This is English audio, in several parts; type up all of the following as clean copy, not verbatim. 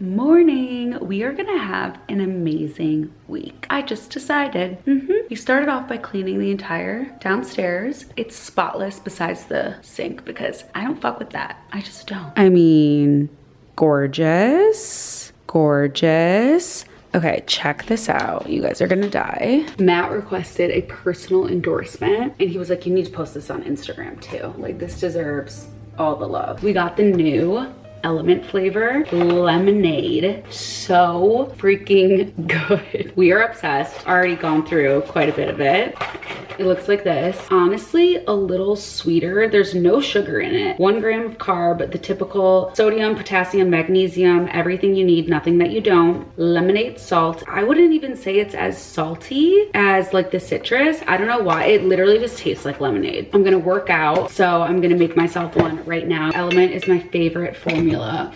Morning. We are gonna have an amazing week. I just decided. We started off by cleaning the entire downstairs. It's spotless besides the sink because I don't fuck with that. I just don't. I mean, gorgeous, gorgeous. Okay, check this out. You guys are gonna die. Matt requested a personal endorsement and he was like, you need to post this on Instagram too. Like, this deserves all the love. We got the new Element flavor lemonade. So freaking good. We are obsessed. Already gone through quite a bit of it. It looks like this. Honestly, a little sweeter. There's no sugar in it. 1 gram of carb, the typical sodium, potassium, magnesium, everything you need, nothing that you don't. Lemonade salt. I wouldn't even say it's as salty as like the citrus. I don't know why. It literally just tastes like lemonade. I'm gonna work out, so I'm gonna make myself one right now. Element is my favorite formula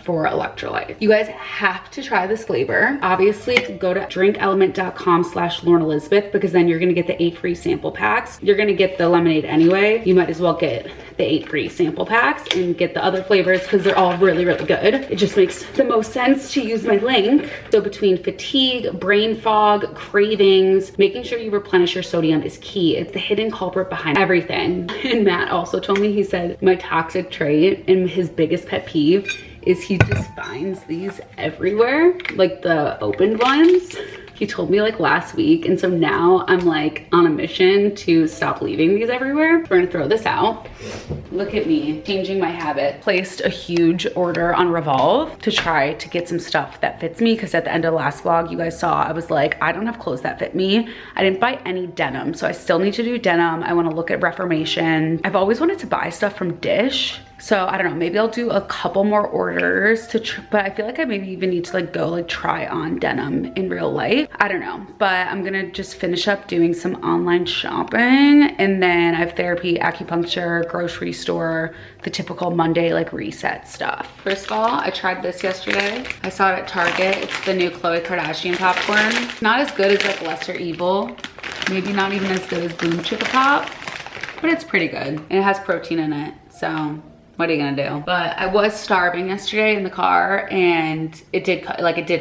for Electrolyte. You guys have to try this flavor. Obviously, go to drinkelement.com/LaurenElizabeth because then you're gonna get the 8 free sample packs. You're gonna get the lemonade anyway. You might as well get the 8 free sample packs and get the other flavors because they're all really, really good. It just makes the most sense to use my link. So between fatigue, brain fog, cravings, making sure you replenish your sodium is key. It's the hidden culprit behind everything. And Matt also told me, he said, my toxic trait and his biggest pet peeve is he just finds these everywhere, like the opened ones. He told me like last week, and so now I'm like on a mission to stop leaving these everywhere. We're gonna throw this out. Look at me, changing my habit. Placed a huge order on Revolve to try to get some stuff that fits me, because at the end of the last vlog, you guys saw, I was like, I don't have clothes that fit me. I didn't buy any denim, so I still need to do denim. I wanna look at Reformation. I've always wanted to buy stuff from Dish. So I don't know, maybe I'll do a couple more orders but I feel like I maybe even need to like go like try on denim in real life. I don't know, but I'm gonna just finish up doing some online shopping, and then I have therapy, acupuncture, grocery store, the typical Monday like reset stuff. First of all, I tried this yesterday. I saw it at Target. It's the new Khloe Kardashian popcorn. Not as good as like Lesser Evil. Maybe not even as good as Boom Chicka Pop, but it's pretty good. And it has protein in it, so what are you gonna do? But I was starving yesterday in the car, and it did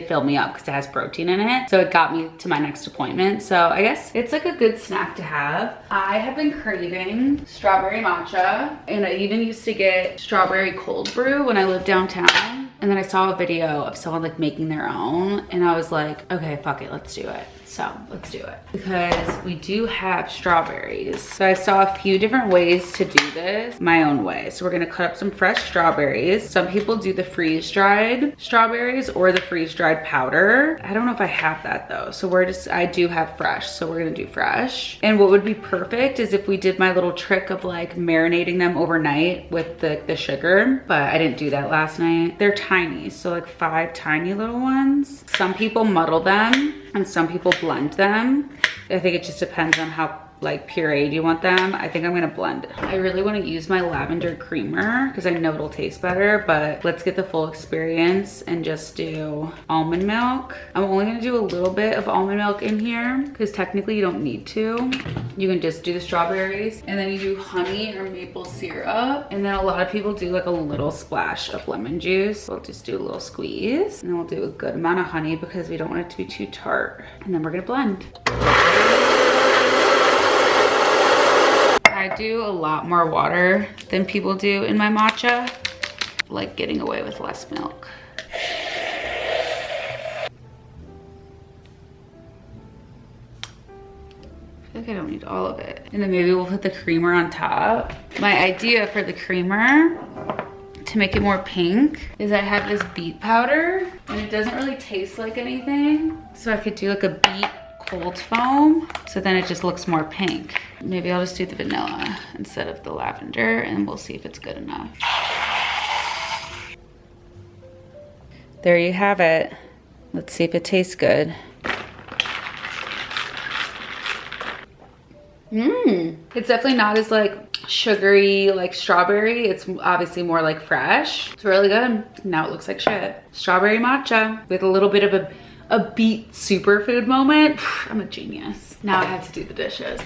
fill me up because it has protein in it. So it got me to my next appointment. So I guess it's like a good snack to have. I have been craving strawberry matcha, and I even used to get strawberry cold brew when I lived downtown. And then I saw a video of someone like making their own, and I was like, okay, fuck it, let's do it. So let's do it because we do have strawberries. So I saw a few different ways to do this my own way. So we're gonna cut up some fresh strawberries. Some people do the freeze-dried strawberries or the freeze-dried powder. I don't know if I have that though. So I do have fresh, so we're gonna do fresh. And what would be perfect is if we did my little trick of like marinating them overnight with the sugar, but I didn't do that last night. They're tiny, so like 5 tiny little ones. Some people muddle them and some people blend them. I think it just depends on how like pureed you want them. I think I'm gonna blend it. I really wanna use my lavender creamer because I know it'll taste better, but let's get the full experience and just do almond milk. I'm only gonna do a little bit of almond milk in here because technically you don't need to. You can just do the strawberries, and then you do honey or maple syrup. And then a lot of people do like a little splash of lemon juice. We'll just do a little squeeze, and then we'll do a good amount of honey because we don't want it to be too tart. And then we're gonna blend. I do a lot more water than people do in my matcha, like getting away with less milk. I feel like I don't need all of it. And then maybe we'll put the creamer on top. My idea for the creamer to make it more pink is I have this beet powder, and it doesn't really taste like anything. So I could do like a beet cold foam, so then it just looks more pink. Maybe I'll just do the vanilla instead of the lavender, and we'll see if it's good enough. There you have it. Let's see if it tastes good. It's definitely not as like sugary like strawberry. It's obviously more like fresh. It's really good. Now it looks like shit. Strawberry matcha with a little bit of a beet superfood moment. I'm a genius. Now I have to do the dishes.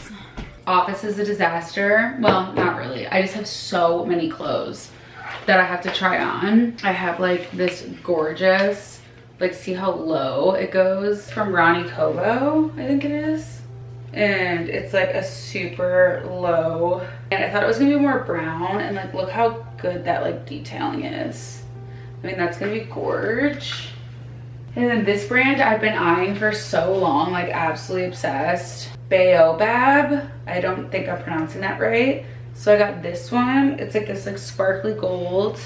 Office is a disaster. Well, not really. I just have so many clothes that I have to try on. I have like this gorgeous Like, see how low it goes from Ronnie Kobo, I think it is. And it's like a super low. And I thought it was gonna be more brown, and like, look how good that like detailing is. I mean, that's gonna be gorge. And then this brand I've been eyeing for so long, like absolutely obsessed. Baobab. I don't think I'm pronouncing that right. So I got this one. It's like this like sparkly gold.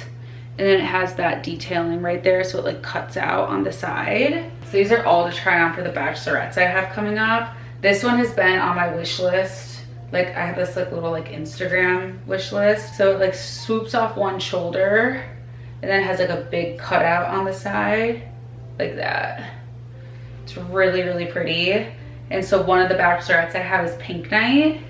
And then it has that detailing right there, so it like cuts out on the side. So these are all to try on for the bachelorettes I have coming up. This one has been on my wish list. Like, I have this like little like Instagram wish list. So it like swoops off one shoulder, and then it has like a big cutout on the side, like that. It's really, really pretty. And so one of the bachelorettes I have is Pink Night.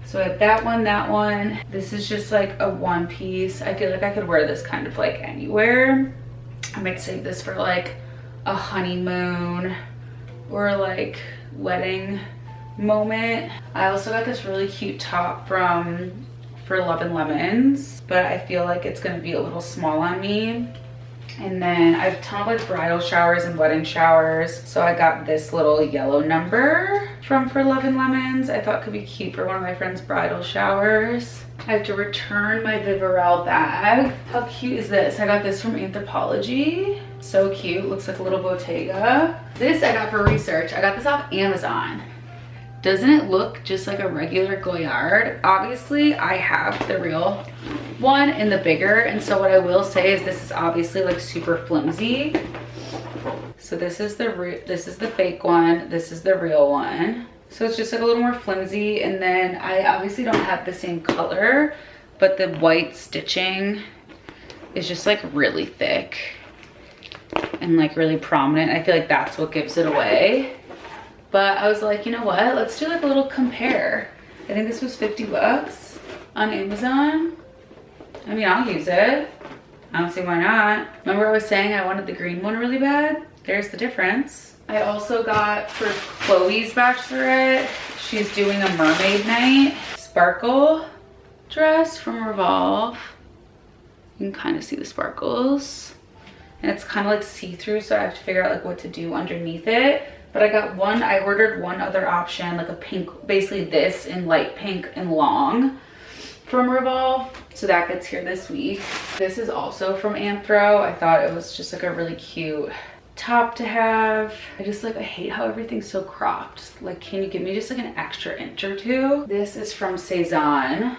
So I have that one, that one. This is just like a one piece. I feel like I could wear this kind of like anywhere. I might save this for like a honeymoon or like wedding moment. I also got this really cute top for Love and Lemons, but I feel like it's gonna be a little small on me. And then I have a ton of like bridal showers and wedding showers. So I got this little yellow number from For Love and Lemons. I thought could be cute for one of my friend's bridal showers. I have to return my Vivarel bag. How cute is this? I got this from Anthropologie. So cute, looks like a little Bottega. This I got for research. I got this off Amazon. Doesn't it look just like a regular Goyard? Obviously, I have the real one in the bigger, and so what I will say is this is obviously like super flimsy. So this is the fake one, this is the real one. So it's just like a little more flimsy, and then I obviously don't have the same color, but the white stitching is just like really thick and like really prominent. I feel like that's what gives it away. But I was like, you know what? Let's do like a little compare. I think this was 50 bucks on Amazon. I mean, I'll use it. I don't see why not. Remember I was saying I wanted the green one really bad? There's the difference. I also got for Chloe's bachelorette, she's doing a mermaid night sparkle dress from Revolve. You can kind of see the sparkles. And it's kind of like see-through, so I have to figure out like what to do underneath it. But I ordered one other option, like a pink, basically this in light pink and long from Revolve. So that gets here this week. This is also from Anthro. I thought it was just like a really cute top to have. I hate how everything's so cropped. Like, can you give me just like an extra inch or two? This is from Cezanne,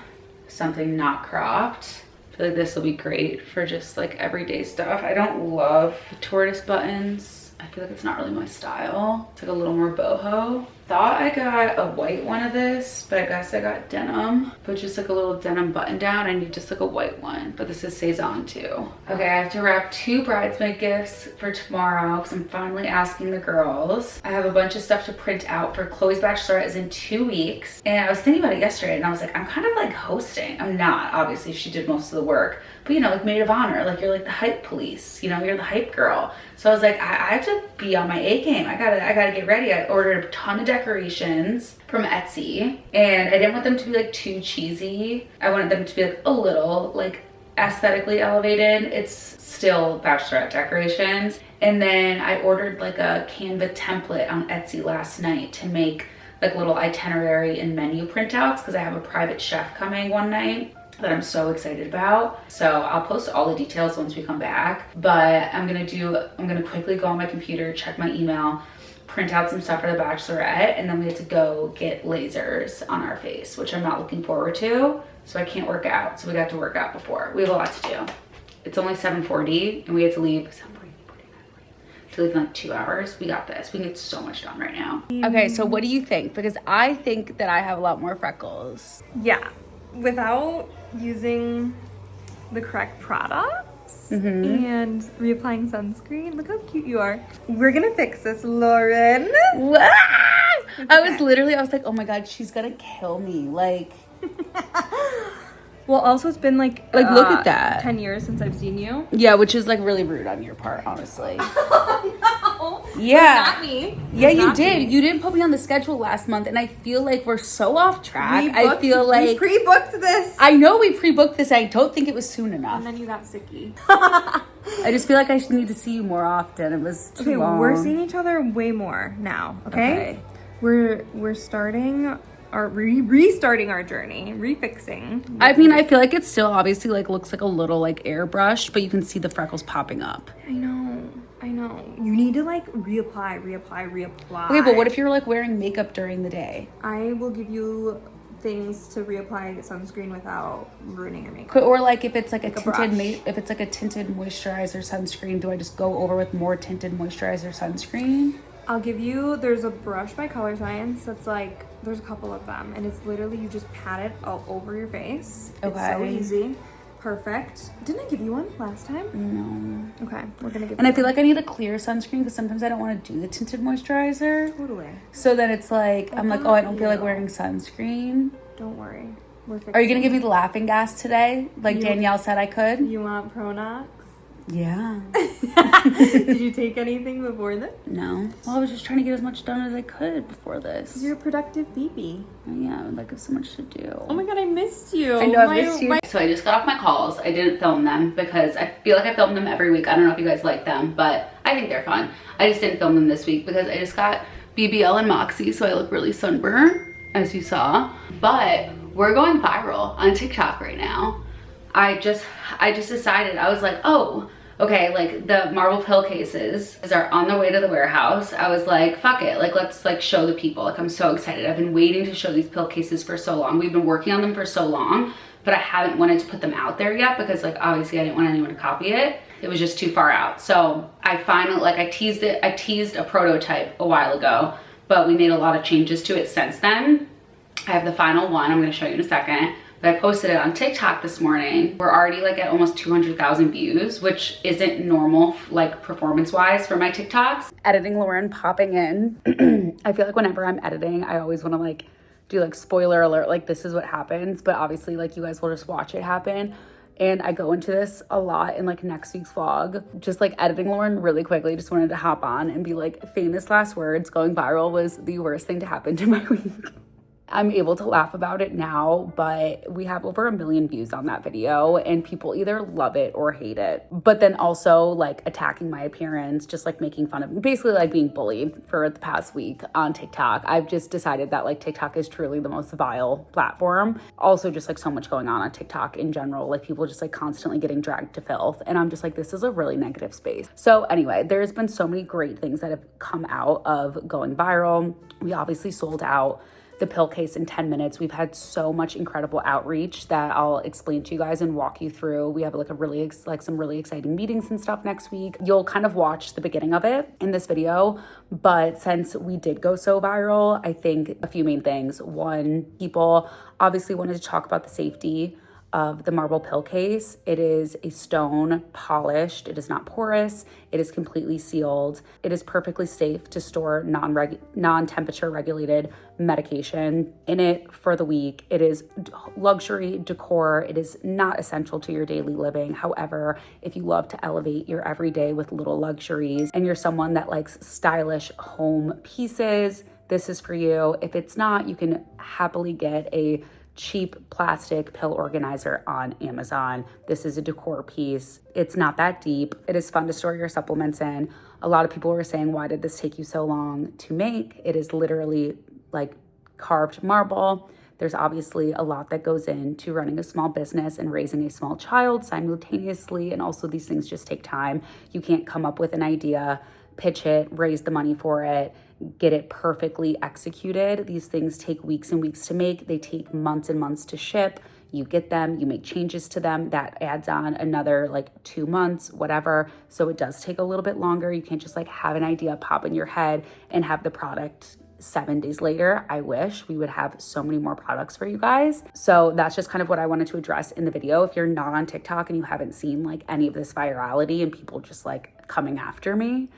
something not cropped. I feel like this will be great for just like everyday stuff. I don't love the tortoise buttons. I feel like it's not really my style. It's like a little more boho. Thought I got a white one of this, but I guess I got denim. But just like a little denim button down. I need just like a white one, but this is Cezanne too. Okay, I have to wrap 2 bridesmaid gifts for tomorrow because I'm finally asking the girls. I have a bunch of stuff to print out for Chloe's bachelorette is in 2 weeks. And I was thinking about it yesterday and I was like, I'm kind of like hosting. I'm not, obviously she did most of the work, but you know, like maid of honor, like you're like the hype police, you know, you're the hype girl. So I was like, I have to be on my A game. I gotta get ready. I ordered a ton of decorations from Etsy and I didn't want them to be like too cheesy. I wanted them to be like a little like aesthetically elevated. It's still bachelorette decorations. And then I ordered like a Canva template on Etsy last night to make like little itinerary and menu printouts because I have a private chef coming one night that I'm so excited about. So I'll post all the details once we come back, but I'm gonna quickly go on my computer, check my email, print out some stuff for the bachelorette, and then we have to go get lasers on our face, which I'm not looking forward to. So I can't work out, so we got to work out before. We have a lot to do. It's only 7:40 and we have to leave to leave in like 2 hours. We got this. We can get so much done right now. Okay, so what do you think? Because I think that I have a lot more freckles. Yeah, without using the correct products and reapplying sunscreen. Look how cute you are. We're gonna fix this, Lauren. Okay. I was like, oh my god, she's gonna kill me. Like well, also it's been like look at that, 10 years since I've seen you. Yeah, which is like really rude on your part, honestly. Oh no. Yeah, not me. Yeah, you did. You didn't put me on the schedule last month, and I feel like we're so off track. I feel like we pre-booked this. I know we pre-booked this. I don't think it was soon enough. And then you got sicky. I just feel like I should need to see you more often. It was too long. We're seeing each other way more now, okay? We're starting our restarting our journey, refixing. I mean, I feel like it still obviously like looks like a little like airbrushed, but you can see the freckles popping up. I know. You need to like reapply. Okay, but what if you're like wearing makeup during the day? I will give you things to reapply sunscreen without ruining your makeup. Or like if it's like a tinted brush. if it's like a tinted moisturizer sunscreen, do I just go over with more tinted moisturizer sunscreen? I'll give you, there's a brush by Color Science that's like, there's a couple of them, and it's literally you just pat it all over your face. Okay. It's so easy. Perfect. Didn't I give you one last time? No. Okay, we're gonna give And I feel like I need a clear sunscreen because sometimes I don't want to do the tinted moisturizer. Totally. So then it's like, I'm like, oh, I don't feel like wearing sunscreen. Don't worry. We're fixing. Are you gonna give me the laughing gas today? Like Danielle said I could? You want Pronox? Yeah. Did you take anything before this? No. Well, I was just trying to get as much done as I could before this. You're a productive baby. Yeah, like I have so much to do. Oh my god, I missed you. I know, I missed you. So I just got off my calls. I didn't film them because I feel like I film them every week. I don't know if you guys like them, but I think they're fun. I just didn't film them this week because I just got BBL and Moxie, so I look really sunburned, as you saw. But we're going viral on TikTok right now. I just decided, I was like, oh, okay, like the marble pill cases are on the way to the warehouse. I was like, fuck it, like let's like show the people. Like I'm so excited. I've been waiting to show these pill cases for so long. We've been working on them for so long, but I haven't wanted to put them out there yet because like obviously I didn't want anyone to copy it. It was just too far out. So I finally, like I teased a prototype a while ago, but we made a lot of changes to it since then. I have the final one, I'm gonna show you in a second. But I posted it on TikTok this morning. We're already like at almost 200,000 views, which isn't normal like performance-wise for my TikToks. Editing Lauren popping in. I feel like whenever I'm editing, I always wanna like do like spoiler alert, like this is what happens, but obviously like you guys will just watch it happen. And I go into this a lot in like next week's vlog. Just like editing Lauren really quickly, just wanted to hop on and be like, famous last words, going viral was the worst thing to happen to my week. I'm able to laugh about it now, but we have over 1 million views on that video and people either love it or hate it. But then also like attacking my appearance, just like making fun of me, basically like being bullied for the past week on TikTok. I've just decided that like TikTok is truly the most vile platform. Also just like so much going on TikTok in general, like people just like constantly getting dragged to filth. And I'm just like, this is a really negative space. So anyway, there's been so many great things that have come out of going viral. We obviously sold out the pill case in 10 minutes. We've had so much incredible outreach that I'll explain to you guys and walk you through. We have like some really exciting meetings and stuff next week. You'll kind of watch the beginning of it in this video, but since we did go so viral, I think a few main things. One, people obviously wanted to talk about the safety of the marble pill case. It is a stone polished. It is not porous. It is completely sealed. It is perfectly safe to store non-temperature regulated medication in it for the week. It is luxury decor. It is not essential to your daily living. However, if you love to elevate your everyday with little luxuries and you're someone that likes stylish home pieces, this is for you. If it's not, you can happily get a cheap plastic pill organizer on Amazon. This is a decor piece. It's not that deep. It is fun to store your supplements in. A lot of people were saying, why did this take you so long to make? It is literally like carved marble. There's obviously a lot that goes into running a small business and raising a small child simultaneously. And also these things just take time. You can't come up with an idea, pitch it, raise the money for it, get it perfectly executed. These things take weeks and weeks to make. They take months and months to ship. You get them, you make changes to them. That adds on another like 2 months, whatever. So it does take a little bit longer. You can't just like have an idea pop in your head and have the product 7 days later. I wish we would have so many more products for you guys. So that's just kind of what I wanted to address in the video. If you're not on TikTok and you haven't seen like any of this virality and people just like coming after me,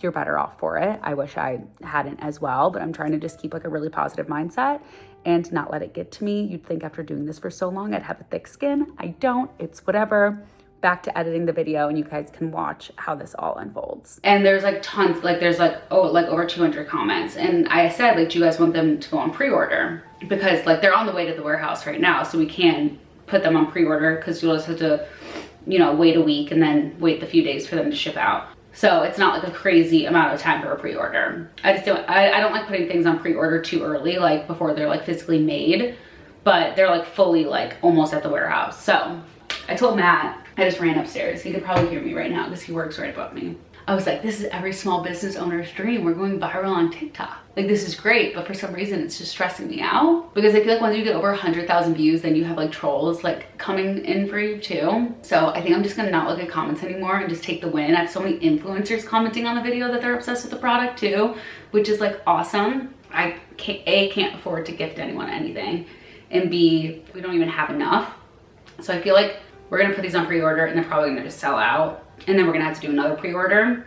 you're better off for it. I wish I hadn't as well, but I'm trying to just keep like a really positive mindset and not let it get to me. You'd think after doing this for so long, I'd have a thick skin. I don't, it's whatever. Back to editing the video and you guys can watch how this all unfolds. And there's like tons, like there's like, over 200 comments. And I said, like, do you guys want them to go on pre-order? Because like they're on the way to the warehouse right now. So we can put them on pre-order because you'll just have to you know, wait a week and then wait the few days for them to ship out. So it's not like a crazy amount of time for a pre-order. I don't like putting things on pre-order too early, like before they're like physically made, but they're like fully like almost at the warehouse. So I told Matt, I just ran upstairs. He could probably hear me right now because he works right above me. I was like, this is every small business owner's dream. We're going viral on TikTok. Like, this is great, but for some reason it's just stressing me out because I feel like once you get over 100,000 views, then you have like trolls like coming in for you too. So I think I'm just gonna not look at comments anymore and just take the win. I have so many influencers commenting on the video that they're obsessed with the product too, which is like awesome. I can't afford to gift anyone anything, and B, we don't even have enough. So I feel like we're gonna put these on pre-order and they're probably gonna just sell out. And then we're gonna have to do another pre-order.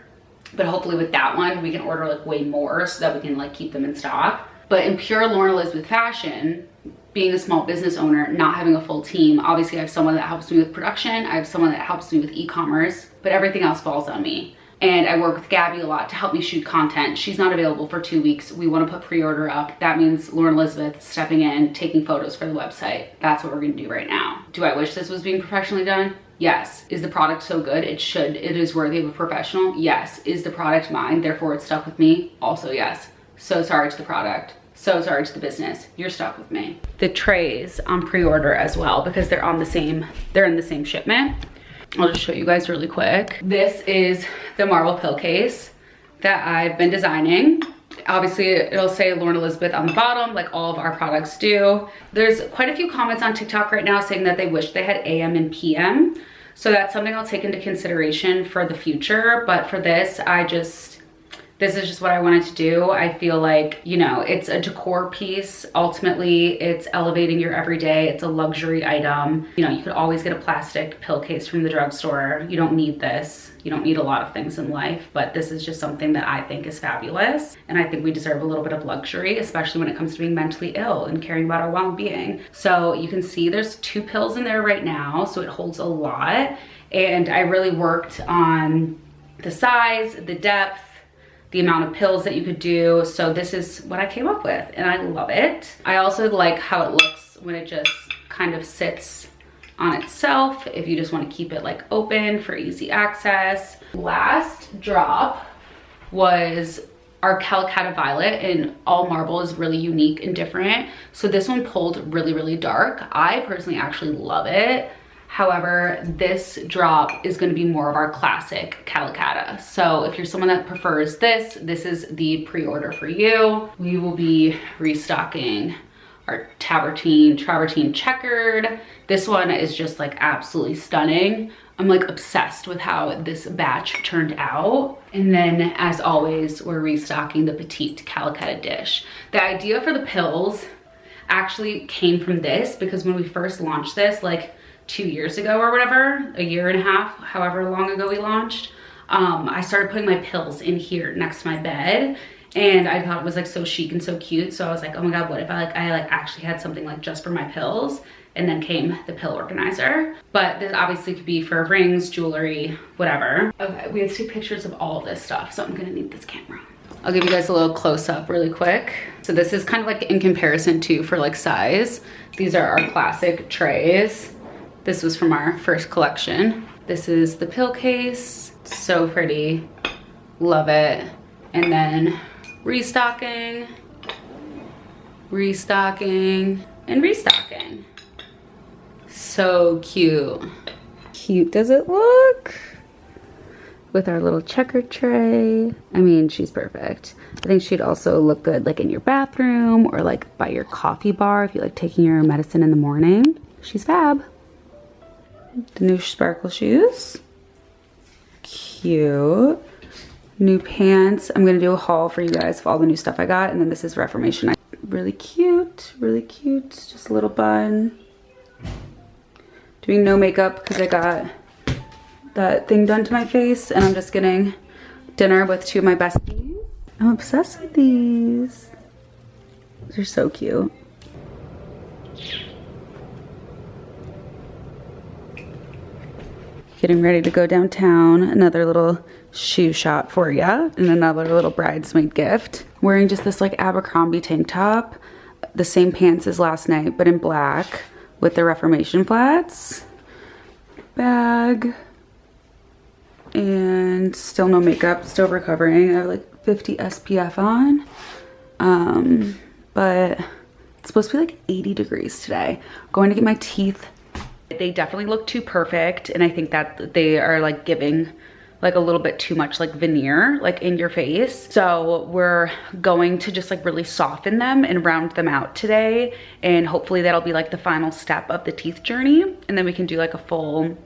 But hopefully with that one, we can order like way more so that we can like keep them in stock. But in pure Lauren Elizabeth fashion, being a small business owner, not having a full team, obviously I have someone that helps me with production. I have someone that helps me with e-commerce, but everything else falls on me. And I work with Gabby a lot to help me shoot content. She's not available for 2 weeks. We want to put pre-order up. That means Lauren Elizabeth stepping in, taking photos for the website. That's what we're gonna do right now. Do I wish this was being professionally done? Yes. Is the product so good? It is worthy of a professional? Yes. Is the product mine, therefore it's stuck with me? Also yes. So sorry to the product. So sorry to the business. You're stuck with me. The trays on pre-order as well because they're in the same shipment. I'll just show you guys really quick. This is the marble pill case that I've been designing. Obviously it'll say Lauren Elizabeth on the bottom like all of our products do. There's quite a few comments on TikTok right now saying that they wish they had AM and PM. So that's something I'll take into consideration for the future. But for this, this is just what I wanted to do. I feel like, you know, it's a decor piece. Ultimately, it's elevating your everyday. It's a luxury item. You know, you could always get a plastic pill case from the drugstore. You don't need this. You don't need a lot of things in life, but this is just something that I think is fabulous. And I think we deserve a little bit of luxury, especially when it comes to being mentally ill and caring about our well-being. So you can see there's 2 pills in there right now, so it holds a lot. And I really worked on the size, the depth, the amount of pills that you could do. So this is what I came up with and I love it. I also like how it looks when it just kind of sits on itself if you just want to keep it like open for easy access. Last drop was our Calicut Violet, and all marble is really unique and different. So this one pulled really, really dark. I personally actually love it. However, this drop is gonna be more of our classic Calicut. So if you're someone that prefers this is the pre-order for you. We will be restocking our travertine checkered. This one is just like absolutely stunning. I'm like obsessed with how this batch turned out. And then as always, we're restocking the petite Calicut dish. The idea for the pills actually came from this because when we first launched this, like 2 years ago or whatever, a year and a half, however long ago we launched, I started putting my pills in here next to my bed, and I thought it was like so chic and so cute. So I was like, oh my god, what if I actually had something like just for my pills? And then came the pill organizer. But this obviously could be for rings, jewelry, whatever. Okay, we have to take pictures of all of this stuff, so I'm gonna need this camera. I'll give you guys a little close up really quick. So this is kind of like in comparison to for like size. These are our classic trays. This was from our first collection. This is the pill case. So pretty, love it. And then restocking, and restocking. So cute. Cute does it look? With our little checker tray. I mean, she's perfect. I think she'd also look good like in your bathroom or like by your coffee bar if you like taking your medicine in the morning. She's fab. The new sparkle shoes. Cute. New pants. I'm gonna do a haul for you guys of all the new stuff I got. And then this is Reformation. Really cute, really cute. Just a little bun. Doing no makeup because I got that thing done to my face, and I'm just getting dinner with 2 of my besties. I'm obsessed with these. They're so cute. Getting ready to go downtown. Another little shoe shop for ya, and another little bridesmaid gift. Wearing just this like Abercrombie tank top, the same pants as last night, but in black with the Reformation flats. bag. And still no makeup, still recovering. I have like 50 SPF on. But it's supposed to be like 80 degrees today. Going to get my teeth. They definitely look too perfect, and I think that they are like giving like a little bit too much like veneer like in your face. So we're going to just like really soften them and round them out today, and hopefully that'll be like the final step of the teeth journey, and then we can do like a full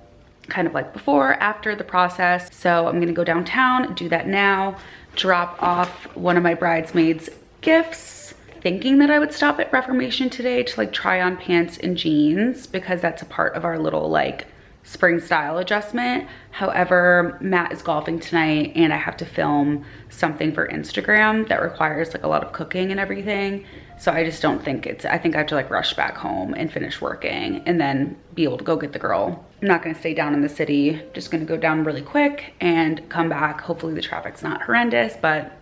kind of like before, after the process. So I'm gonna go downtown, do that now, drop off one of my bridesmaids' gifts, thinking that I would stop at Reformation today to like try on pants and jeans because that's a part of our little like spring style adjustment. However, Matt is golfing tonight and I have to film something for Instagram that requires like a lot of cooking and everything. So I just don't think I think I have to like rush back home and finish working and then be able to go get the girl. I'm not gonna stay down in the city, just gonna go down really quick and come back. Hopefully the traffic's not horrendous, but